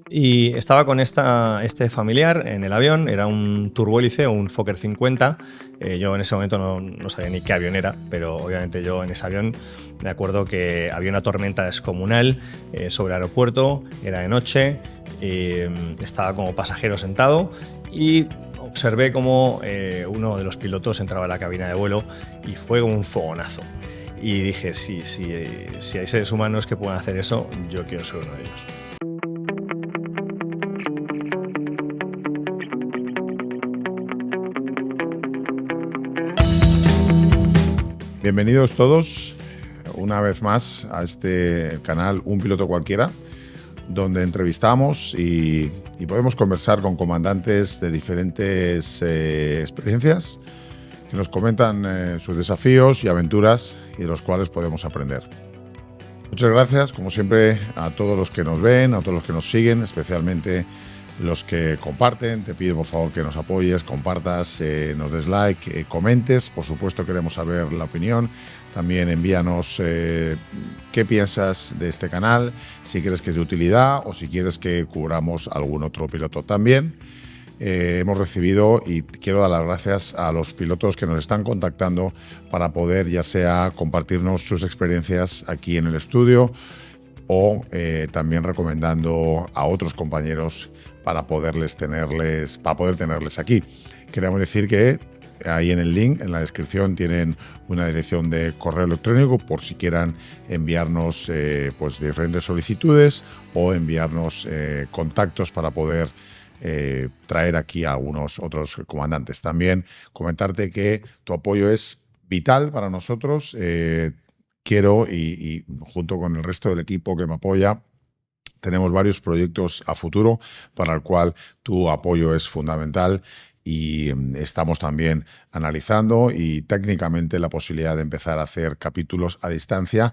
Y estaba con este familiar en el avión, era un turbohélice, un Fokker 50. Yo en ese momento no sabía ni qué avión era, pero obviamente yo en ese avión me acuerdo que había una tormenta descomunal sobre el aeropuerto, era de noche, estaba como pasajero sentado y observé cómo uno de los pilotos entraba a la cabina de vuelo y fue como un fogonazo. Y dije, si hay seres humanos que puedan hacer eso, yo quiero ser uno de ellos. Bienvenidos todos una vez más a este canal Un Piloto Cualquiera, donde entrevistamos y podemos conversar con comandantes de diferentes experiencias que nos comentan sus desafíos y aventuras y de los cuales podemos aprender. Muchas gracias, como siempre, a todos los que nos ven, a todos los que nos siguen, especialmente los que comparten. Te pido por favor que nos apoyes, compartas, nos des like, comentes. Por supuesto queremos saber la opinión. También envíanos qué piensas de este canal, si crees que es de utilidad o si quieres que cubramos algún otro piloto también. Hemos recibido y quiero dar las gracias a los pilotos que nos están contactando para poder ya sea compartirnos sus experiencias aquí en el estudio o también recomendando a otros compañeros para poder tenerles aquí. Queremos decir que ahí en el link, en la descripción, tienen una dirección de correo electrónico por si quieran enviarnos pues diferentes solicitudes o enviarnos contactos para poder traer aquí a algunos otros comandantes. También comentarte que tu apoyo es vital para nosotros. Quiero y junto con el resto del equipo que me apoya, tenemos varios proyectos a futuro para el cual tu apoyo es fundamental y estamos también analizando y técnicamente la posibilidad de empezar a hacer capítulos a distancia.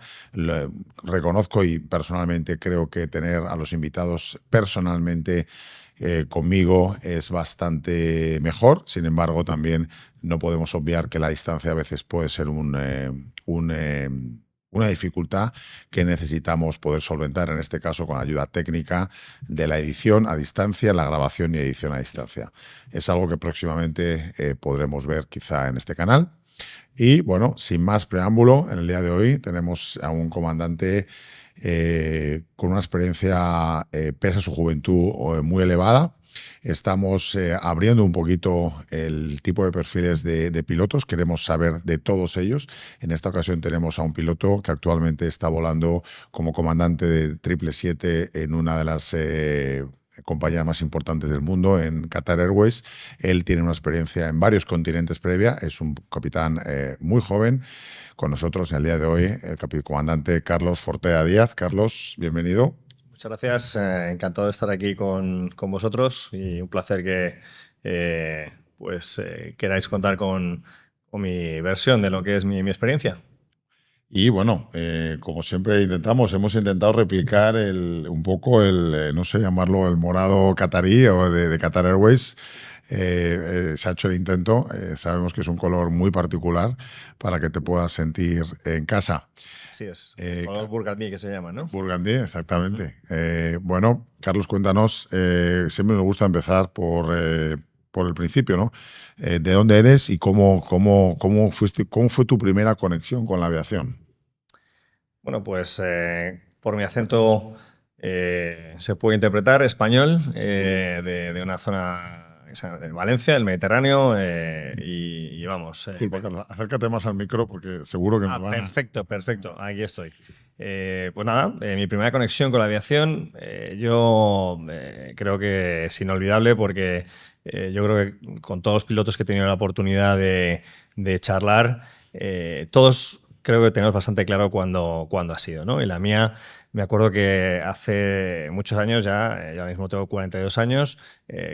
Reconozco y personalmente creo que tener a los invitados personalmente conmigo es bastante mejor. Sin embargo, también no podemos obviar que la distancia a veces puede ser una dificultad que necesitamos poder solventar, en este caso con ayuda técnica de la edición a distancia, la grabación y edición a distancia. Es algo que próximamente podremos ver quizá en este canal. Y bueno, sin más preámbulo, en el día de hoy tenemos a un comandante con una experiencia, pese a su juventud, muy elevada. Estamos abriendo un poquito el tipo de perfiles de pilotos. Queremos saber de todos ellos. En esta ocasión tenemos a un piloto que actualmente está volando como comandante de 777 en una de las compañías más importantes del mundo, en Qatar Airways. Él tiene una experiencia en varios continentes previa. Es un capitán muy joven. Con nosotros en el día de hoy el comandante Carlos Fortea Díaz. Carlos, bienvenido. Muchas gracias, encantado de estar aquí con vosotros y un placer que queráis contar con mi versión de lo que es mi experiencia. Y bueno, como siempre hemos intentado replicar un poco no sé llamarlo el morado catarí o de Qatar Airways. Se ha hecho el intento, sabemos que es un color muy particular para que te puedas sentir en casa. Así es, color burgundy que se llama, ¿no? Burgundy, exactamente. Bueno, Carlos, cuéntanos, siempre nos gusta empezar por el principio, ¿no? ¿De dónde eres y cómo fue tu primera conexión con la aviación? Bueno, pues por mi acento se puede interpretar español, de una zona de Valencia, del Mediterráneo, y vamos. Disculpa, Carlos, acércate más al micro porque seguro que me van a... Perfecto, aquí estoy. Pues nada, mi primera conexión con la aviación, yo creo que es inolvidable porque yo creo que con todos los pilotos que he tenido la oportunidad de charlar, todos creo que tenemos bastante claro cuándo ha sido, ¿no? Y la mía, me acuerdo que hace muchos años ya, yo ahora mismo tengo 42 años,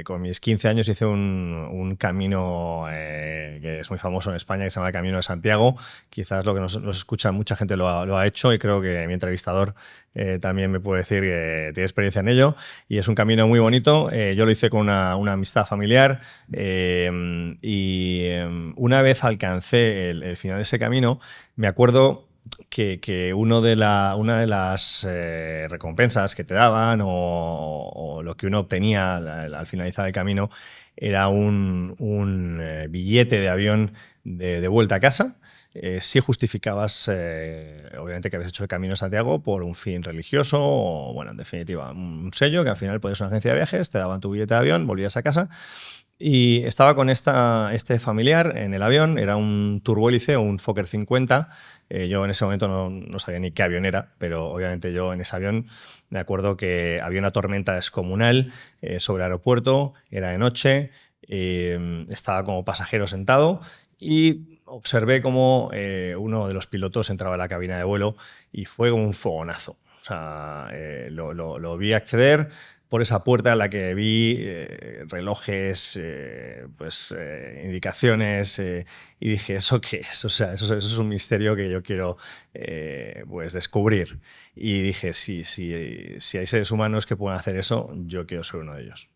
con mis 15 años hice un camino que es muy famoso en España, que se llama el Camino de Santiago. Quizás lo que nos escucha mucha gente lo ha hecho, y creo que mi entrevistador también me puede decir que tiene experiencia en ello. Y es un camino muy bonito. Yo lo hice con una amistad familiar, y una vez alcancé el final de ese camino, me acuerdo que una de las recompensas que te daban o lo que uno obtenía al finalizar el camino era un billete de avión de vuelta a casa. Si justificabas, obviamente, que habías hecho el Camino de Santiago por un fin religioso o, bueno, en definitiva, un sello que al final podías una agencia de viajes, te daban tu billete de avión, volvías a casa. Y estaba con este familiar en el avión, era un turbohélice, un Fokker 50. Yo en ese momento no sabía ni qué avión era, pero obviamente yo en ese avión me acuerdo que había una tormenta descomunal sobre el aeropuerto, era de noche, estaba como pasajero sentado y observé cómo uno de los pilotos entraba a la cabina de vuelo y fue como un fogonazo. O sea, lo vi acceder por esa puerta en la que vi relojes, indicaciones, y dije, ¿eso qué es? O sea, eso es un misterio que yo quiero pues descubrir. Y dije, si hay seres humanos que puedan hacer eso, yo quiero ser uno de ellos.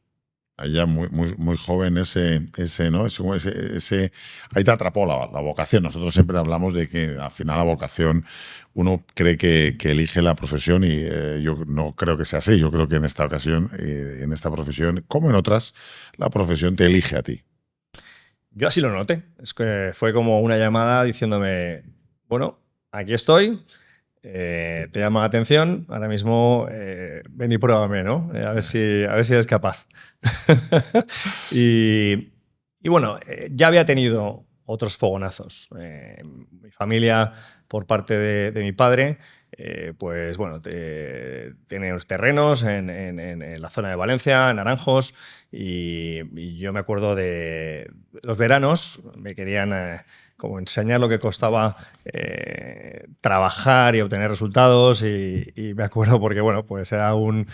Allá muy joven ¿no? Ahí te atrapó la vocación. Nosotros siempre hablamos de que al final la vocación uno cree que elige la profesión y yo no creo que sea así. Yo creo que en esta ocasión, en esta profesión, como en otras, la profesión te elige a ti. Yo así lo noté. Es que fue como una llamada diciéndome, bueno, aquí estoy. Te llama la atención, ahora mismo ven y pruébame, ¿no? A ver si eres capaz. y, bueno, ya había tenido otros fogonazos. Mi familia, por parte de mi padre, pues bueno, tiene unos terrenos en la zona de Valencia, en Naranjos, y yo me acuerdo de los veranos, me querían como enseñar lo que costaba trabajar y obtener resultados, y me acuerdo porque, bueno, pues era un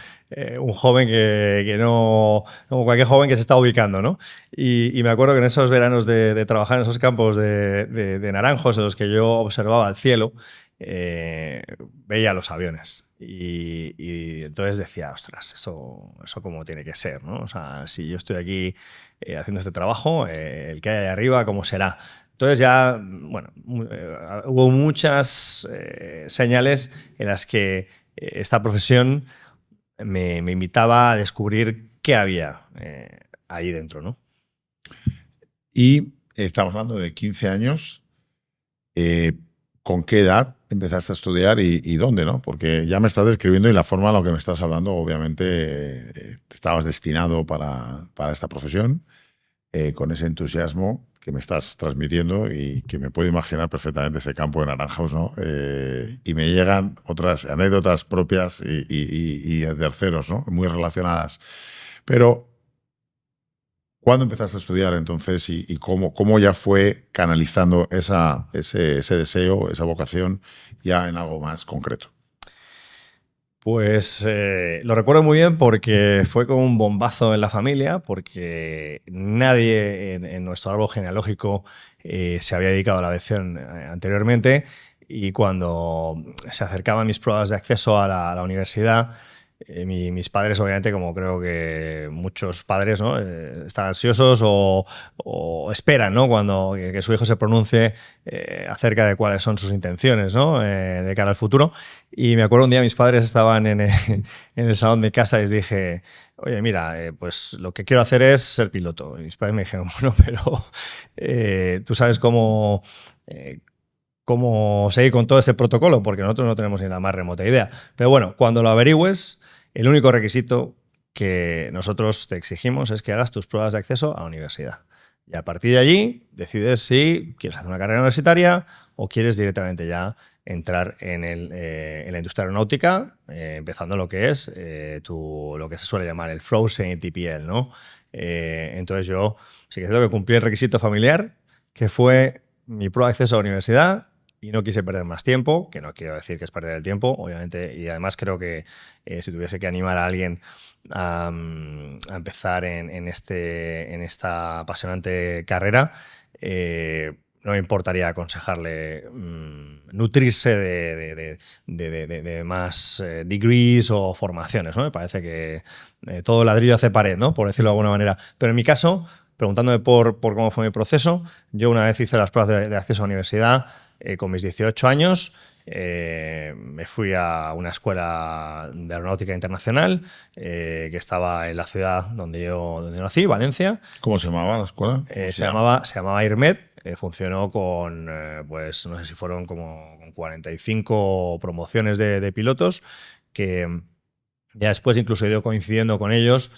joven que no, como cualquier joven que se está ubicando, ¿no? Y me acuerdo que en esos veranos de trabajar en esos campos de naranjos en los que yo observaba el cielo, veía los aviones y entonces decía, ostras, eso como tiene que ser, ¿no? O sea, si yo estoy aquí haciendo este trabajo, el que hay ahí arriba, ¿cómo será? Entonces ya, bueno, hubo muchas señales en las que esta profesión me invitaba a descubrir qué había ahí dentro, ¿no? Y estamos hablando de 15 años. ¿Con qué edad empezaste a estudiar y dónde, no? Porque ya me estás describiendo y la forma en la que me estás hablando, obviamente, estabas destinado para esta profesión, con ese entusiasmo que me estás transmitiendo y que me puedo imaginar perfectamente ese campo de naranjos, ¿no? Y me llegan otras anécdotas propias y de terceros, ¿no? Muy relacionadas. Pero, ¿cuándo empezaste a estudiar entonces y cómo ya fue canalizando ese deseo, esa vocación ya en algo más concreto? Pues lo recuerdo muy bien porque fue como un bombazo en la familia, porque nadie en nuestro árbol genealógico se había dedicado a la aviación anteriormente, y cuando se acercaban mis pruebas de acceso a la universidad, mis padres, obviamente, como creo que muchos padres, ¿no? Están ansiosos o esperan, ¿no? Cuando que su hijo se pronuncie acerca de cuáles son sus intenciones, ¿no? De cara al futuro. Y me acuerdo un día mis padres estaban en el salón de casa y les dije, oye, mira, pues lo que quiero hacer es ser piloto. Y mis padres me dijeron, bueno, pero tú sabes cómo seguir con todo ese protocolo, porque nosotros no tenemos ni la más remota idea. Pero bueno, cuando lo averigües, el único requisito que nosotros te exigimos es que hagas tus pruebas de acceso a la universidad. Y a partir de allí decides si quieres hacer una carrera universitaria o quieres directamente ya entrar en la industria aeronáutica, empezando lo que es lo que se suele llamar el Frozen TPL, ¿no? Entonces yo sí que creo que cumplí el requisito familiar, que fue mi prueba de acceso a la universidad, y no quise perder más tiempo, que no quiero decir que es perder el tiempo, obviamente, y además creo que si tuviese que animar a alguien a empezar en esta apasionante carrera, no me importaría aconsejarle nutrirse de más degrees o formaciones, ¿no? Me parece que todo ladrillo hace pared, ¿no? Por decirlo de alguna manera. Pero en mi caso, preguntándome por cómo fue mi proceso, yo una vez hice las pruebas de acceso a la universidad, con mis 18 años, me fui a una escuela de aeronáutica internacional que estaba en la ciudad donde yo nací, Valencia. ¿Cómo se llamaba la escuela? Se llamaba IRMED. Funcionó con, pues no sé si fueron como con 45 promociones de pilotos, que ya después incluso he ido coincidiendo con ellos.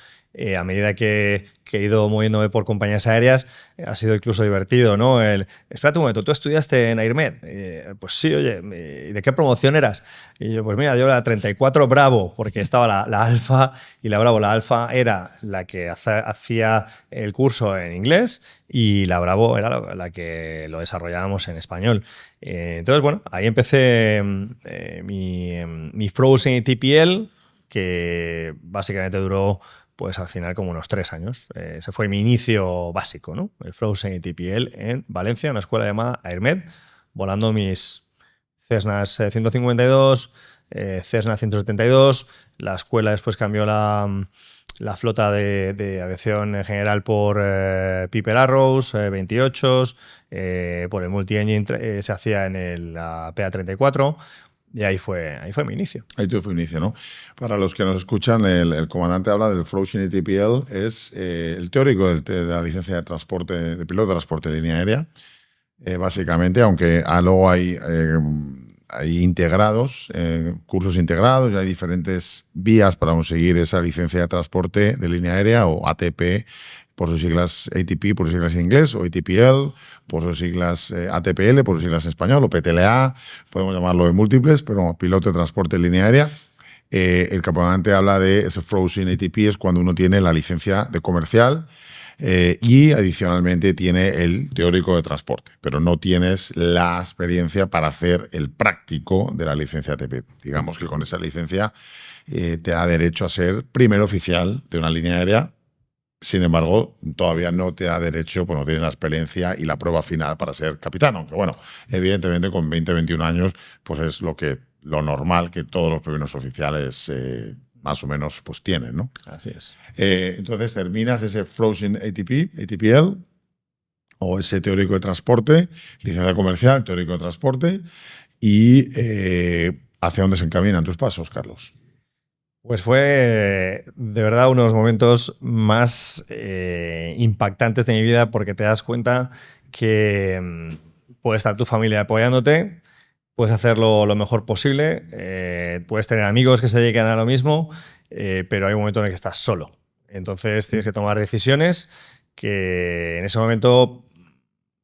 A medida que he ido moviéndome por compañías aéreas, ha sido incluso divertido, ¿no? Espérate un momento, ¿tú estudiaste en AirMed? Pues sí, oye, ¿y de qué promoción eras? Y yo, pues mira, yo era 34 Bravo, porque estaba la Alfa y la Bravo. La Alfa era la que hacía el curso en inglés y la Bravo era la que lo desarrollábamos en español. Entonces, bueno, ahí empecé mi Frozen ATPL, que básicamente duró pues al final como unos 3 años. Ese fue mi inicio básico, ¿no? El Frozen ATPL en Valencia, una escuela llamada AirMed, volando mis Cessnas 152, Cessna 172. La escuela después cambió la flota de aviación en general por Piper Arrows, 28s, por el multi-engine se hacía en la PA-34. Y ahí fue mi inicio. Ahí fue el inicio, ¿no? Para los que nos escuchan, el comandante habla del Frozen ATPL, es el teórico de la licencia de transporte, de piloto de transporte de línea aérea. Básicamente, aunque luego hay integrados, cursos integrados, y hay diferentes vías para conseguir esa licencia de transporte de línea aérea, o ATP, por sus siglas ATP, por sus siglas en inglés, o ATPL, por sus siglas ATPL, por sus siglas en español, o PTLA, podemos llamarlo de múltiples, pero piloto de transporte de línea aérea. El comandante habla de ese Frozen ATP, es cuando uno tiene la licencia de comercial y adicionalmente tiene el teórico de transporte, pero no tienes la experiencia para hacer el práctico de la licencia ATP. Digamos que con esa licencia te da derecho a ser primer oficial de una línea aérea. Sin embargo, todavía no te da derecho, pues no tienes la experiencia y la prueba final para ser capitán. Aunque bueno, evidentemente con 20, 21 años, pues es lo normal que todos los primeros oficiales más o menos pues tienen, ¿no? Así es. Entonces terminas ese Frozen ATPL, o ese teórico de transporte, licencia comercial, teórico de transporte, y ¿hacia dónde se encaminan tus pasos, Carlos? Pues fue de verdad uno de los momentos más impactantes de mi vida, porque te das cuenta que puede estar tu familia apoyándote, puedes hacerlo lo mejor posible, puedes tener amigos que se dedican a lo mismo, pero hay un momento en el que estás solo. Entonces tienes que tomar decisiones que en ese momento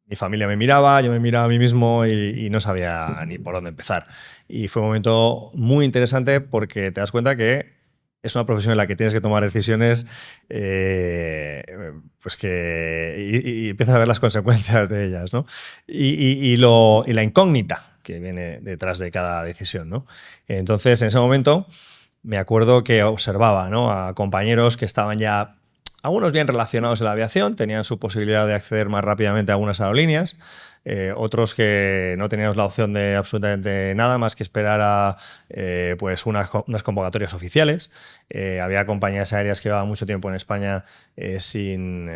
mi familia me miraba, yo me miraba a mí mismo y no sabía ni por dónde empezar. Y fue un momento muy interesante porque te das cuenta que es una profesión en la que tienes que tomar decisiones pues y empiezas a ver las consecuencias de ellas, ¿no? Y la incógnita que viene detrás de cada decisión, ¿no? Entonces, en ese momento me acuerdo que observaba, ¿no?, a compañeros que estaban ya, algunos bien relacionados en la aviación, tenían su posibilidad de acceder más rápidamente a algunas aerolíneas, otros que no teníamos la opción de absolutamente nada más que esperar a pues unas convocatorias oficiales. Había compañías aéreas que llevaban mucho tiempo en España sin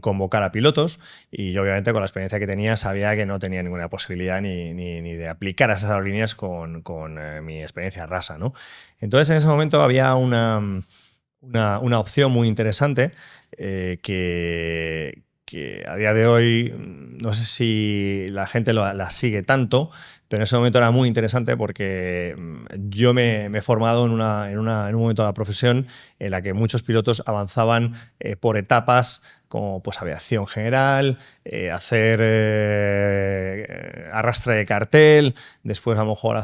convocar a pilotos, y yo obviamente con la experiencia que tenía sabía que no tenía ninguna posibilidad ni de aplicar a esas aerolíneas con mi experiencia rasa, ¿no? Entonces en ese momento había una opción muy interesante que a día de hoy no sé si la gente la sigue tanto, pero en ese momento era muy interesante porque yo me he formado en un momento de la profesión en la que muchos pilotos avanzaban por etapas, como pues aviación general, hacer arrastre de cartel, después a lo mejor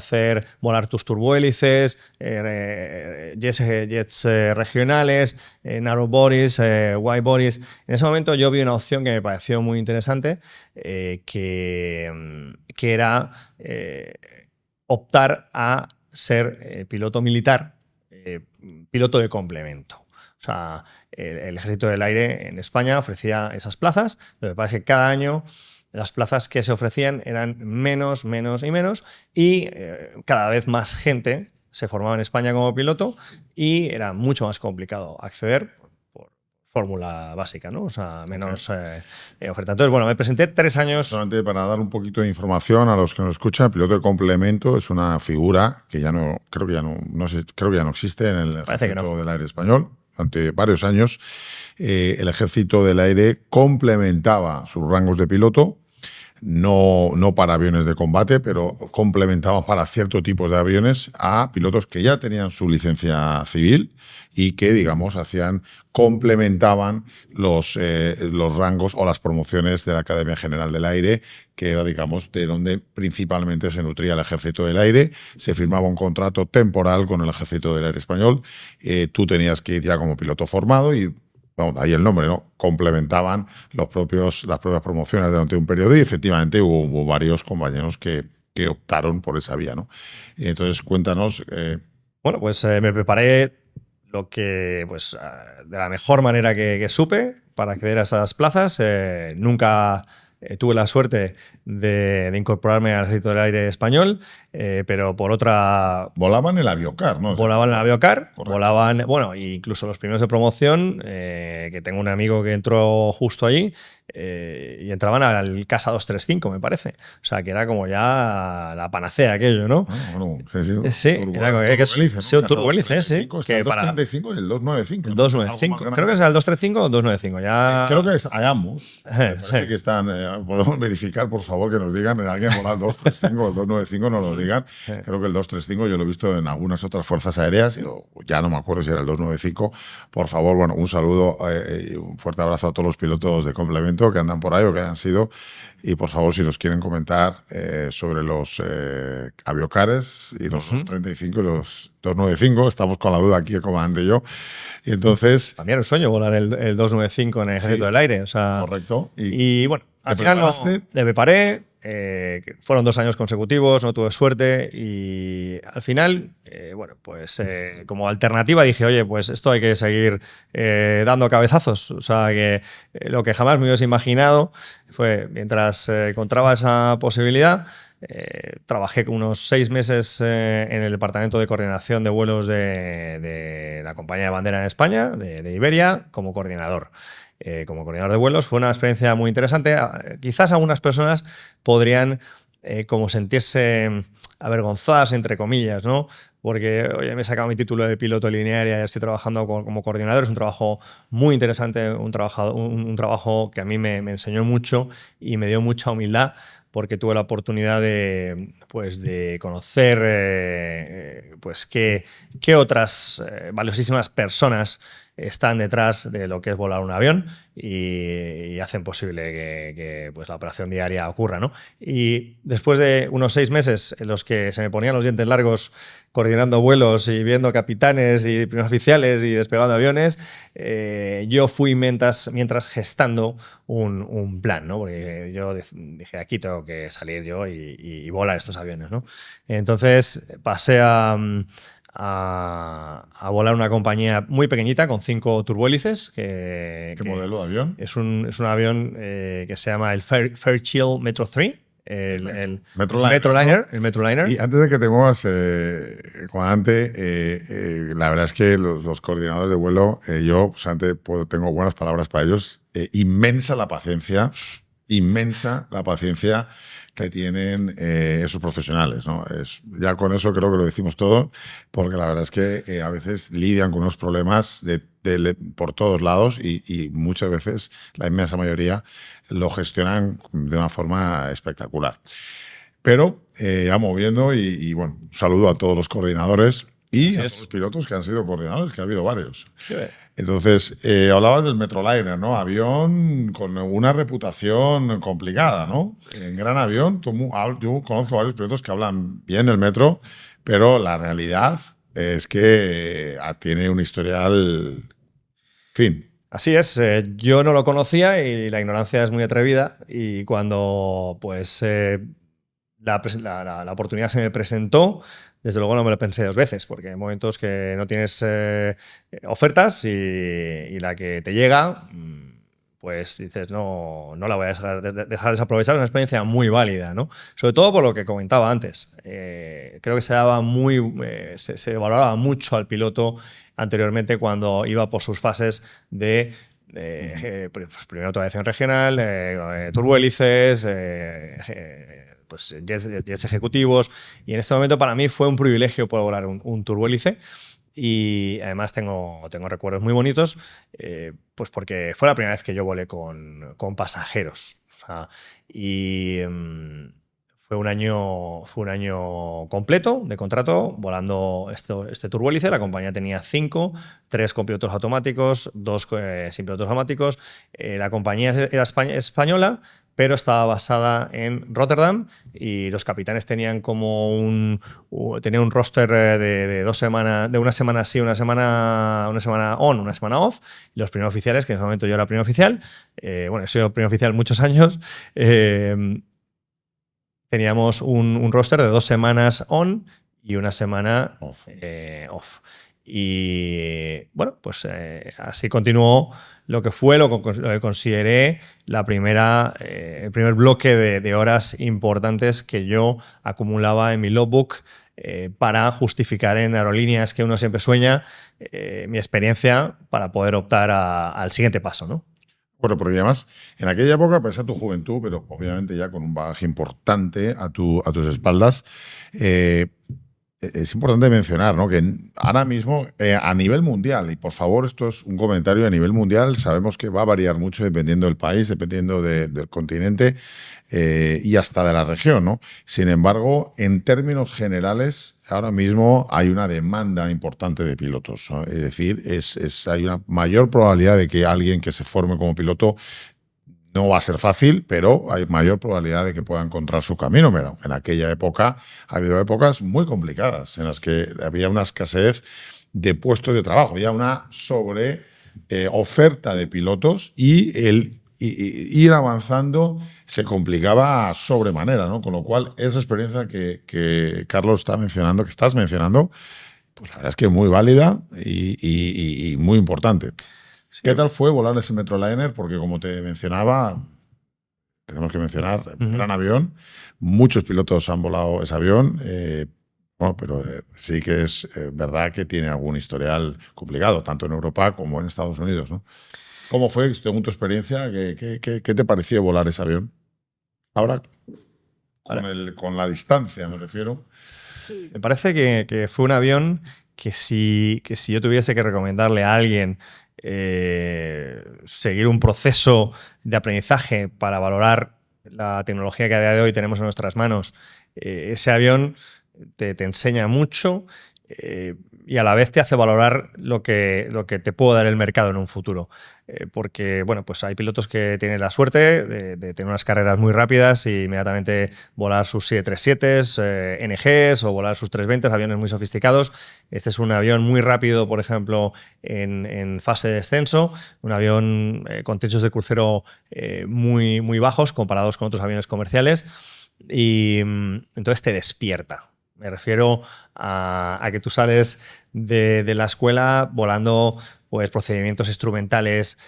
volar tus turbohélices, jets regionales, narrow bodies, wide bodies. En ese momento yo vi una opción que me pareció muy interesante, que era optar a ser piloto militar, piloto de complemento. O sea, el Ejército del Aire en España ofrecía esas plazas. Lo que pasa es que cada año las plazas que se ofrecían eran menos y menos, y cada vez más gente se formaba en España como piloto y era mucho más complicado acceder por fórmula básica, ¿no? O sea, menos oferta. Entonces, bueno, me presenté 3 años. Solamente para dar un poquito de información a los que nos escuchan, el piloto de complemento es una figura que ya no, creo que ya no sé, creo que ya no existe en el Ejército del Aire Español. Durante varios años, el Ejército del Aire complementaba sus rangos de piloto. No para aviones de combate, pero complementaba para ciertos tipos de aviones a pilotos que ya tenían su licencia civil y que, digamos, complementaban los rangos o las promociones de la Academia General del Aire, que era, digamos, de donde principalmente se nutría el Ejército del Aire. Se firmaba un contrato temporal con el Ejército del Aire Español. Tú tenías que ir ya como piloto formado y ahí el nombre, ¿no? Complementaban las propias promociones durante un periodo y efectivamente hubo varios compañeros que optaron por esa vía, ¿no? Y entonces, cuéntanos. Bueno, pues me preparé lo que, pues, de la mejor manera que supe para acceder a esas plazas. Nunca tuve la suerte de incorporarme al Ejército del Aire Español, pero por otra... Volaban el aviocar, ¿no? Volaban el aviocar, volaban, bueno, incluso los primeros de promoción, que tengo un amigo que entró justo allí, y entraban al Casa 235, me parece. O sea, que era como ya la panacea aquello, ¿no? Bueno, sí, era como que es un turbohélice, sí. Que el 235 y el 295. El 295. Creo que es el 235 o el 295. Ya... Creo que hay ambos. Parece que están... podemos verificar, por favor, que nos digan. Alguien vola el 235 o el 295, nos lo digan. Creo que el 235 yo lo he visto en algunas otras fuerzas aéreas. Ya no me acuerdo si era el 295. Por favor, bueno, un saludo y un fuerte abrazo a todos los pilotos de complemento que andan por ahí o que hayan sido. Y por favor, si nos quieren comentar sobre los aviocares y los 235 y los 295, estamos con la duda aquí el comandante y yo. Y entonces... También era un sueño volar el 295 en el Ejército del Aire. O sea, correcto. Y bueno, al final me preparé. Fueron 2 años consecutivos, no tuve suerte y al final, bueno, pues como alternativa dije, oye, pues esto hay que seguir dando cabezazos. O sea, que lo que jamás me hubiese imaginado fue, mientras encontraba esa posibilidad, trabajé unos 6 meses en el departamento de coordinación de vuelos de la compañía de bandera en España, de Iberia, como coordinador. Como coordinador de vuelos fue una experiencia muy interesante. Quizás algunas personas podrían como sentirse avergonzadas, entre comillas, ¿no? Porque, oye, me he sacado mi título de piloto lineal y estoy trabajando como coordinador. Es un trabajo muy interesante, un trabajo que a mí me enseñó mucho y me dio mucha humildad, porque tuve la oportunidad de conocer pues qué otras valiosísimas personas están detrás de lo que es volar un avión y hacen posible que pues la operación diaria ocurra, ¿no? Y después de unos 6 meses en los que se me ponían los dientes largos coordinando vuelos y viendo capitanes y primeros oficiales y despegando aviones, yo fui mientras gestando un plan, ¿no? Porque yo dije, aquí tengo que salir yo y volar estos aviones, ¿no? Entonces pasé a volar una compañía muy pequeñita con 5 turbohélices. ¿Qué modelo de avión? Es un avión que se llama el Fairchild Metro 3. El Metroliner. Y antes de que te muevas, comandante, la verdad es que los coordinadores de vuelo, yo tengo buenas palabras para ellos. Inmensa la paciencia que tienen esos profesionales, ¿no? Ya con eso creo que lo decimos todo, porque la verdad es que a veces lidian con unos problemas por todos lados y muchas veces, la inmensa mayoría, lo gestionan de una forma espectacular. Pero vamos viendo y bueno, un saludo a todos los coordinadores y a todos los pilotos que han sido coordinadores, que ha habido varios. Sí. Entonces, hablabas del Metroliner, ¿no? Avión con una reputación complicada, ¿no? En Gran Avión, yo conozco varios pilotos que hablan bien del Metro, pero la realidad es que tiene un historial... Fin. Así es, yo no lo conocía y la ignorancia es muy atrevida, y cuando pues la oportunidad se me presentó, desde luego no me lo pensé 2 veces, porque hay momentos que no tienes ofertas y la que te llega, pues dices, no la voy a dejar desaprovechar. Es una experiencia muy válida, ¿no? Sobre todo por lo que comentaba antes. Creo que se valoraba mucho al piloto anteriormente cuando iba por sus fases de Pues primero autoaviación regional, turbohélices, pues jets ejecutivos. Y en este momento para mí fue un privilegio poder volar un turbohélice. Y además tengo recuerdos muy bonitos, pues porque fue la primera vez que yo volé con pasajeros. O sea, y fue un año completo de contrato volando este turbohélice. La compañía tenía 5, 3 con pilotos automáticos, 2 sin pilotos automáticos. La compañía era española, pero estaba basada en Rotterdam y los capitanes tenían como un roster de 2 semanas, de una semana sí, una semana on, una semana off. Y los primeros oficiales, que en ese momento yo era primer oficial, bueno, he sido primer oficial muchos años, teníamos un roster de 2 semanas on y una semana off. Y bueno, pues así continuó lo que fue, lo que consideré el primer bloque de horas importantes que yo acumulaba en mi logbook para justificar en aerolíneas que uno siempre sueña mi experiencia para poder optar al siguiente paso, ¿no? Bueno, porque además, en aquella época, pese a tu juventud, pero obviamente ya con un bagaje importante a tus espaldas, es importante mencionar, ¿no?, que ahora mismo, a nivel mundial, y por favor, esto es un comentario a nivel mundial, sabemos que va a variar mucho dependiendo del país, dependiendo del continente y hasta de la región, ¿no? Sin embargo, en términos generales, ahora mismo hay una demanda importante de pilotos, ¿no? Es decir, hay una mayor probabilidad de que alguien que se forme como piloto no va a ser fácil, pero hay mayor probabilidad de que pueda encontrar su camino. Pero en aquella época ha habido épocas muy complicadas en las que había una escasez de puestos de trabajo, había una oferta de pilotos y el ir avanzando se complicaba sobremanera, ¿no? Con lo cual, esa experiencia que Carlos está mencionando, que estás mencionando, pues la verdad es que muy válida y muy importante. Sí. ¿Qué tal fue volar ese Metroliner? Porque como te mencionaba, tenemos que mencionar, gran avión, muchos pilotos han volado ese avión, bueno, pero sí que es verdad que tiene algún historial complicado, tanto en Europa como en Estados Unidos, ¿no? ¿Cómo fue, según tu experiencia, qué te pareció volar ese avión? Ahora, con la distancia, me refiero. Me parece que fue un avión que si yo tuviese que recomendarle a alguien seguir un proceso de aprendizaje para valorar la tecnología que a día de hoy tenemos en nuestras manos, ese avión te enseña mucho y a la vez te hace valorar lo que te puede dar el mercado en un futuro. Porque bueno, pues hay pilotos que tienen la suerte de tener unas carreras muy rápidas y inmediatamente volar sus 737s, NGs o volar sus 320s, aviones muy sofisticados. Este es un avión muy rápido, por ejemplo, en fase de descenso, un avión con techos de crucero muy, muy bajos comparados con otros aviones comerciales y entonces te despierta. Me refiero a que tú sales de la escuela volando pues, procedimientos instrumentales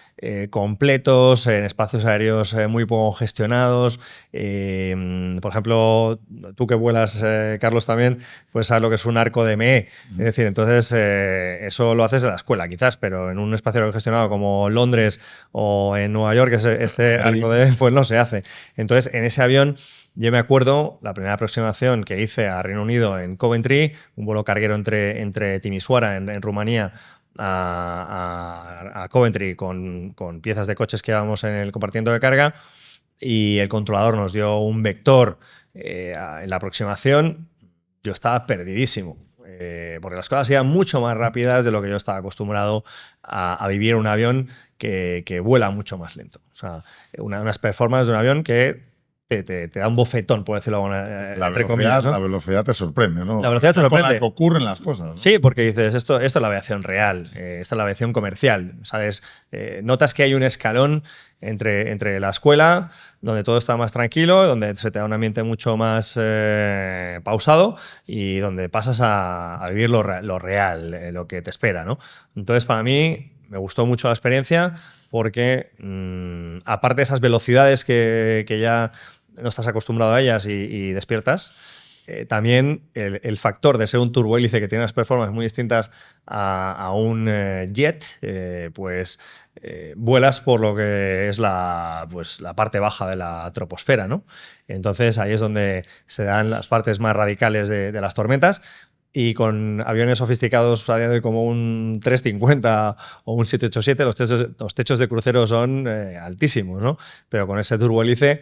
completos, en espacios aéreos muy poco gestionados. Por ejemplo, tú que vuelas, Carlos, también, pues sabes lo que es un arco de ME. Es decir, entonces eso lo haces en la escuela quizás, pero en un espacio aéreo gestionado como Londres o en Nueva York, este arco de ME, pues no se hace. Entonces, en ese avión, yo me acuerdo la primera aproximación que hice a Reino Unido en Coventry, un vuelo carguero entre Timișoara en Rumanía a Coventry con piezas de coches que íbamos en el compartimiento de carga, y el controlador nos dio un vector en la aproximación. Yo estaba perdidísimo. Porque las cosas iban mucho más rápidas de lo que yo estaba acostumbrado a vivir en un avión que vuela mucho más lento. O sea, unas performances de un avión que te da un bofetón, por decirlo entre comillas, ¿no? La velocidad te sorprende, ¿no? La velocidad te sorprende. Con la que ocurren las cosas, ¿no? Sí, porque dices, esto es la aviación real, esta es la aviación comercial, ¿sabes? Notas que hay un escalón entre la escuela, donde todo está más tranquilo, donde se te da un ambiente mucho más pausado y donde pasas a vivir lo real, lo que te espera, ¿no? Entonces, para mí, me gustó mucho la experiencia porque, aparte de esas velocidades que ya no estás acostumbrado a ellas y despiertas, también el factor de ser un turbohélice que tiene unas performances muy distintas a un jet, pues vuelas por lo que es pues, la parte baja de la troposfera, ¿no? Entonces ahí es donde se dan las partes más radicales de las tormentas. Y con aviones sofisticados a día de hoy como un 350 o un 787, los techos de crucero son altísimos, ¿no? Pero con ese turbohélice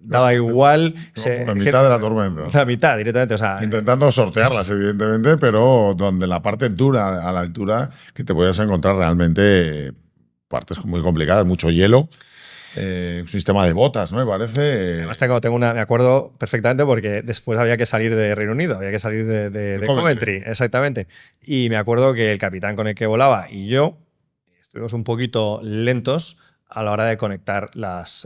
daba igual. La mitad de la tormenta. La mitad, directamente. O sea, intentando sortearlas, evidentemente, pero donde la parte dura, a la altura, que te puedes encontrar realmente partes muy complicadas, mucho hielo. Un sistema de botas, ¿no? Me parece. Además, me acuerdo perfectamente porque después había que salir de Reino Unido, había que salir de Coventry, exactamente. Y me acuerdo que el capitán con el que volaba y yo estuvimos un poquito lentos a la hora de conectar las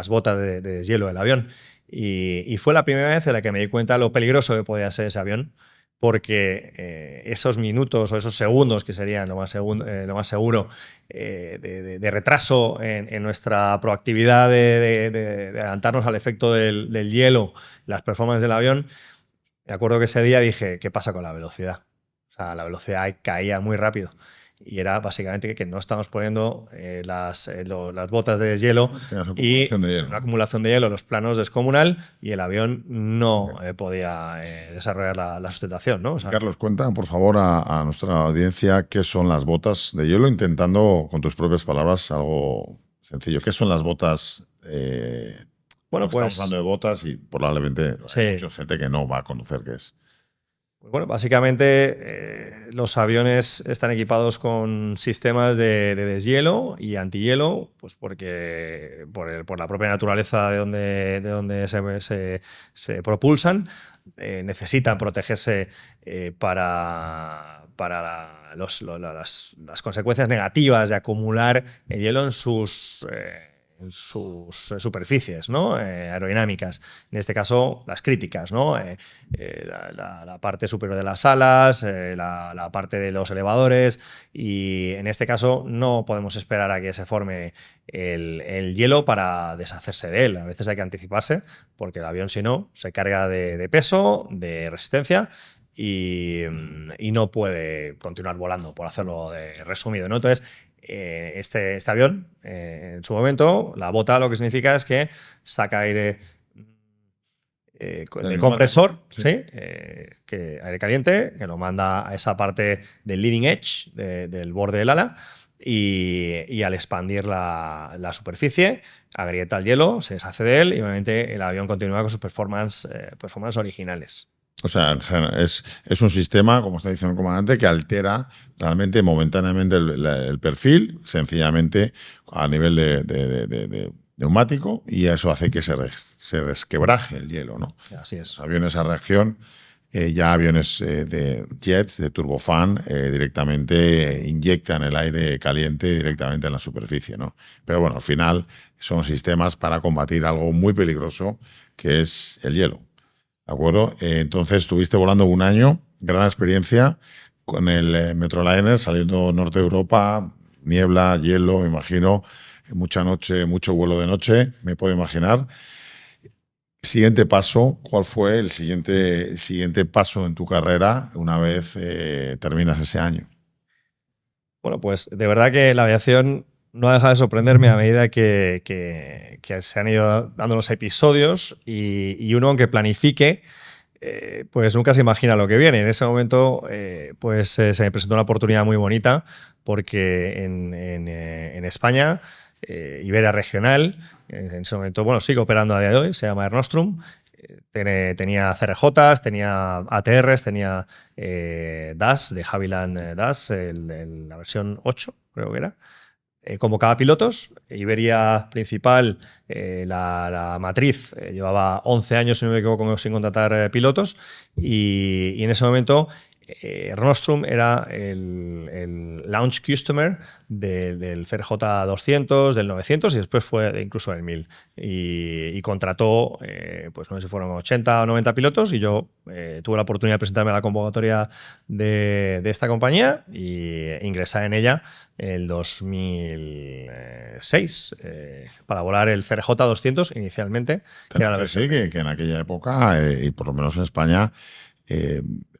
botas de deshielo del avión. Y fue la primera vez en la que me di cuenta de lo peligroso que podía ser ese avión, porque esos minutos o esos segundos, que serían lo más seguro, de retraso en nuestra proactividad de adelantarnos al efecto del hielo, las performances del avión, me acuerdo que ese día dije, ¿qué pasa con la velocidad? O sea, la velocidad caía muy rápido. Y era básicamente que no estamos poniendo las botas de deshielo y una acumulación de hielo en los planos descomunal, y el avión no podía desarrollar la sustentación, ¿no? O sea, Carlos, cuenta por favor a nuestra audiencia qué son las botas de hielo, intentando con tus propias palabras algo sencillo. ¿Qué son las botas? Bueno, pues estamos hablando de botas y probablemente sí, hay mucha gente que no va a conocer qué es. Bueno, básicamente los aviones están equipados con sistemas de deshielo y antihielo, pues porque por la propia naturaleza de donde se propulsan, necesitan protegerse para las consecuencias negativas de acumular el hielo en sus superficies, ¿no? Aerodinámicas. En este caso, las críticas, ¿no? La parte superior de las alas, la parte de los elevadores, y en este caso no podemos esperar a que se forme el hielo para deshacerse de él. A veces hay que anticiparse, porque el avión, si no, se carga de peso, de resistencia, y no puede continuar volando, por hacerlo resumido, ¿no? Entonces, este avión, en su momento, la bota lo que significa es que saca aire de compresor, ¿sí? Aire caliente, que lo manda a esa parte del leading edge, del borde del ala, y al expandir la superficie, agrieta el hielo, se deshace de él, y obviamente el avión continúa con sus performance originales. O sea, es un sistema, como está diciendo el comandante, que altera realmente momentáneamente el perfil, sencillamente a nivel de neumático, y eso hace que se resquebraje el hielo, ¿no? Así es. Los aviones a reacción, ya aviones de jets, de turbofan, directamente inyectan el aire caliente directamente en la superficie, ¿no? Pero bueno, al final son sistemas para combatir algo muy peligroso, que es el hielo. ¿De acuerdo? Entonces estuviste volando un año, gran experiencia con el Metroliner, saliendo norte de Europa, niebla, hielo, me imagino, mucha noche, mucho vuelo de noche, me puedo imaginar. Siguiente paso, ¿cuál fue el siguiente paso en tu carrera una vez terminas ese año? Bueno, pues de verdad que la aviación no ha dejado de sorprenderme a medida que se han ido dando los episodios, y uno, aunque planifique, pues nunca se imagina lo que viene. En ese momento pues se me presentó una oportunidad muy bonita, porque en España, Iberia Regional, en ese momento, bueno, sigue operando a día de hoy, se llama Air Nostrum, tenía CRJs, tenía ATRs, tenía DAS, de Havilland DAS, la versión 8, creo que era. Convocaba pilotos. Iberia principal, la matriz, llevaba 11 años, si no me equivoco, sin contratar pilotos, y en ese momento Nostrum era el launch customer del CRJ200, del 900 y después fue incluso del 1000. Y contrató, pues no sé si fueron 80 o 90 pilotos y yo tuve la oportunidad de presentarme a la convocatoria de esta compañía y ingresé en ella el 2006 para volar el CRJ200 inicialmente. Que era la versión. Sí, que en aquella época, y por lo menos en España,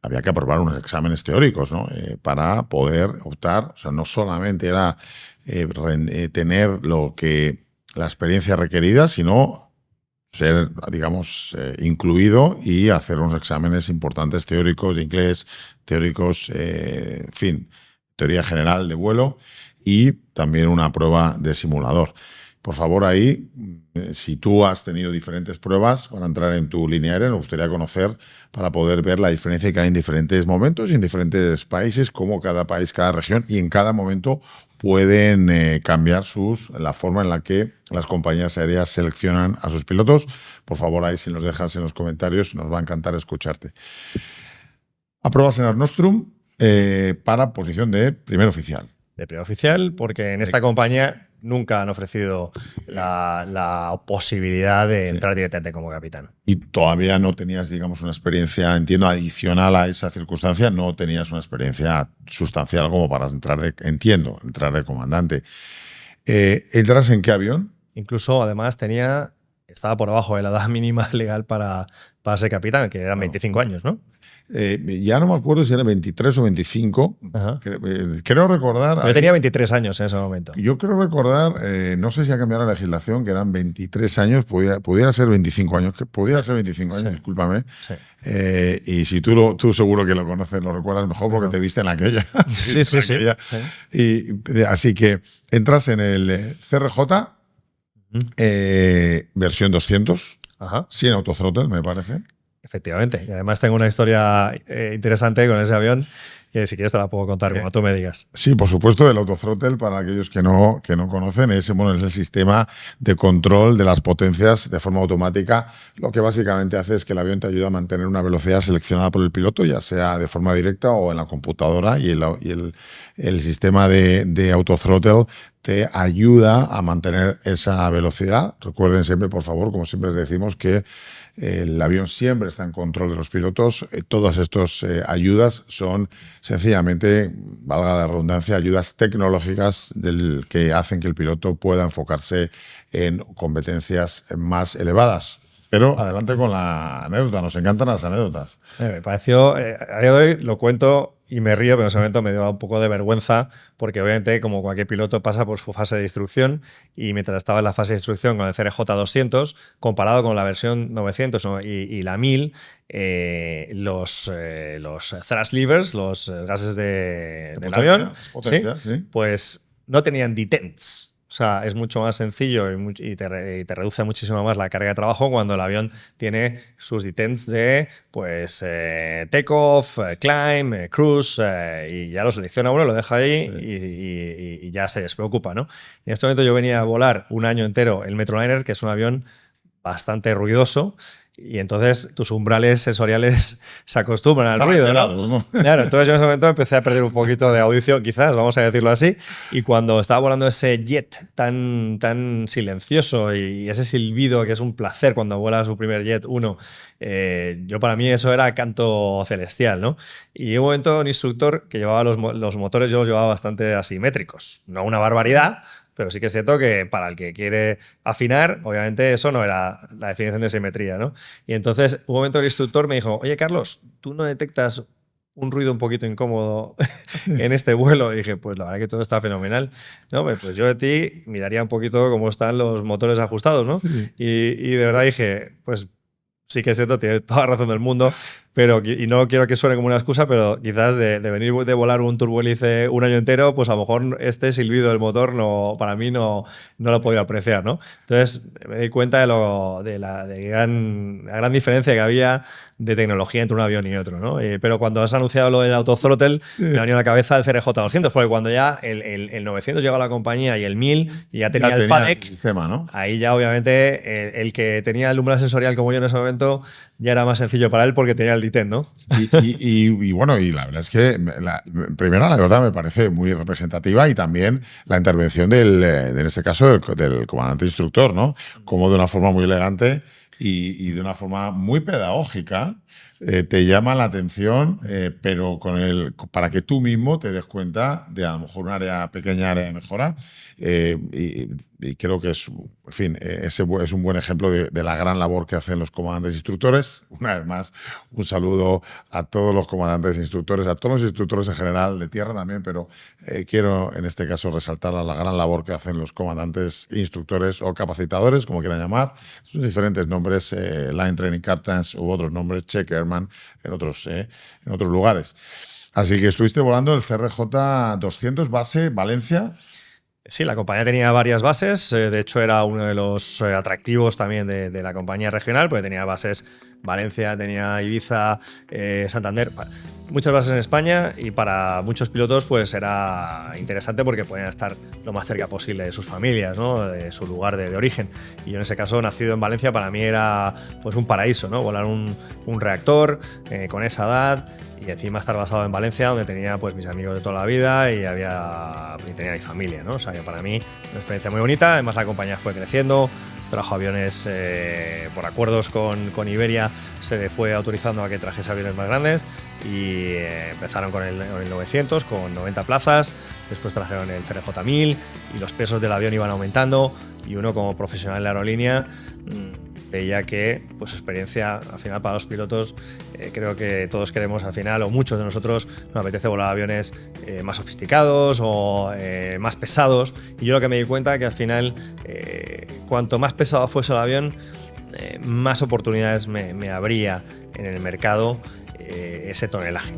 había que aprobar unos exámenes teóricos, ¿no? Para poder optar. O sea, no solamente era tener la experiencia requerida, sino ser, digamos, incluido y hacer unos exámenes importantes teóricos de inglés, teóricos, en fin, teoría general de vuelo y también una prueba de simulador. Por favor, ahí, si tú has tenido diferentes pruebas para entrar en tu línea aérea, nos gustaría conocer para poder ver la diferencia que hay en diferentes momentos y en diferentes países, cómo cada país, cada región y en cada momento pueden cambiar la forma en la que las compañías aéreas seleccionan a sus pilotos. Por favor, ahí si nos dejas en los comentarios, nos va a encantar escucharte. Apruebas en Air Nostrum para posición de primer oficial. De primer oficial, porque en esta compañía nunca han ofrecido la posibilidad de entrar directamente como capitán. Y todavía no tenías, digamos, una experiencia, entiendo, adicional a esa circunstancia, no tenías una experiencia sustancial como para entrar de comandante. ¿Entras en qué avión? Incluso, además, estaba por abajo de la edad mínima legal para ser capitán, que eran 25 años, ¿no? Ya no me acuerdo si era 23 o 25. Creo recordar. Yo tenía 23 años en ese momento. Yo creo recordar, no sé si ha cambiado la legislación, que eran 23 años, pudiera ser 25 años, discúlpame. Sí. Y si tú seguro que lo conoces, lo recuerdas mejor porque te viste en aquella. Sí. Y, así que entras en el CRJ, versión 200, sin autothrottle, me parece. Efectivamente. Y además tengo una historia interesante con ese avión que si quieres te la puedo contar como tú me digas. Sí, por supuesto, el autothrottle, para aquellos que no conocen, es el sistema de control de las potencias de forma automática. Lo que básicamente hace es que el avión te ayuda a mantener una velocidad seleccionada por el piloto, ya sea de forma directa o en la computadora, y el sistema de autothrottle te ayuda a mantener esa velocidad. Recuerden siempre, por favor, como siempre les decimos, que el avión siempre está en control de los pilotos. Todas estas ayudas son sencillamente, valga la redundancia, ayudas tecnológicas que hacen que el piloto pueda enfocarse en competencias más elevadas. Pero adelante con la anécdota, nos encantan las anécdotas. Me pareció, a día de hoy lo cuento y me río, pero en ese momento me dio un poco de vergüenza porque obviamente como cualquier piloto pasa por su fase de instrucción y mientras estaba en la fase de instrucción con el CRJ200, comparado con la versión 900 y la 1000, los thrust levers, los gases del avión, pues no tenían detents. O sea, es mucho más sencillo y te reduce muchísimo más la carga de trabajo cuando el avión tiene sus detents de pues takeoff, climb, cruise y ya lo selecciona uno, lo deja ahí y ya se despreocupa, ¿no? En este momento yo venía a volar un año entero el Metroliner, que es un avión bastante ruidoso. Y entonces tus umbrales sensoriales se acostumbran al ruido, ¿no? Claro, entonces yo en ese momento empecé a perder un poquito de audición, quizás, vamos a decirlo así. Y cuando estaba volando ese jet tan silencioso y ese silbido que es un placer cuando vuela su primer jet 1, para mí eso era canto celestial, ¿no? Y en un momento un instructor que llevaba los motores, yo los llevaba bastante asimétricos. No una barbaridad, pero sí que es cierto que para el que quiere afinar, obviamente eso no era la definición de simetría, ¿no? Y entonces, un momento el instructor me dijo, oye, Carlos, ¿tú no detectas un ruido un poquito incómodo en este vuelo? Y dije, pues la verdad que todo está fenomenal. No, pues yo de ti miraría un poquito cómo están los motores ajustados, ¿no? Sí. Y de verdad dije, pues sí que es cierto, tiene toda la razón del mundo, y no quiero que suene como una excusa, pero quizás de venir de volar un turbohélice un año entero, pues a lo mejor este silbido del motor para mí no lo he podido apreciar, ¿no? Entonces me di cuenta de la gran diferencia que había de tecnología entre un avión y otro, ¿no? Pero cuando has anunciado lo del autothrottle, me ha venido a la cabeza el CRJ200, porque cuando ya el 900 llegó a la compañía y el 1000 y ya tenía el FADEC, sistema, ¿no? Ahí ya obviamente el que tenía el umbral sensorial como yo en ese momento ya era más sencillo para él porque tenía el élite, ¿no? Y bueno, y la verdad es que primero la verdad me parece muy representativa y también la intervención en este caso del comandante instructor, ¿no? Como de una forma muy elegante y de una forma muy pedagógica te llama la atención, pero para que tú mismo te des cuenta de a lo mejor pequeña área de mejora. Y creo que es, en fin, ese es un buen ejemplo de la gran labor que hacen los comandantes instructores. Una vez más, un saludo a todos los comandantes instructores, a todos los instructores en general, de tierra también, pero quiero en este caso resaltar la gran labor que hacen los comandantes instructores o capacitadores, como quieran llamar, sus diferentes nombres, Line Training Captains u otros nombres, Checkerman, en otros lugares. Así que estuviste volando el CRJ 200 base Valencia. Sí, la compañía tenía varias bases. De hecho, era uno de los atractivos también de la compañía regional, porque tenía bases Valencia, tenía Ibiza, Santander, muchas bases en España, y para muchos pilotos pues era interesante porque podían estar lo más cerca posible de sus familias, ¿no? De su lugar de origen. Y yo en ese caso, nacido en Valencia, para mí era pues un paraíso, ¿no? Volar un reactor con esa edad y encima estar basado en Valencia, donde tenía pues mis amigos de toda la vida y tenía mi familia, ¿no? O sea, que para mí una experiencia muy bonita. Además, la compañía fue creciendo. Trajo aviones por acuerdos con Iberia, se le fue autorizando a que trajese aviones más grandes y empezaron con el 900 con 90 plazas, después trajeron el CRJ 1000 y los pesos del avión iban aumentando, y uno como profesional de la aerolínea veía que pues, su experiencia al final para los pilotos, creo que todos queremos al final, o muchos de nosotros nos apetece volar aviones más sofisticados o más pesados, y yo lo que me di cuenta que al final cuanto más pesado fuese el avión, más oportunidades me abría en el mercado ese tonelaje.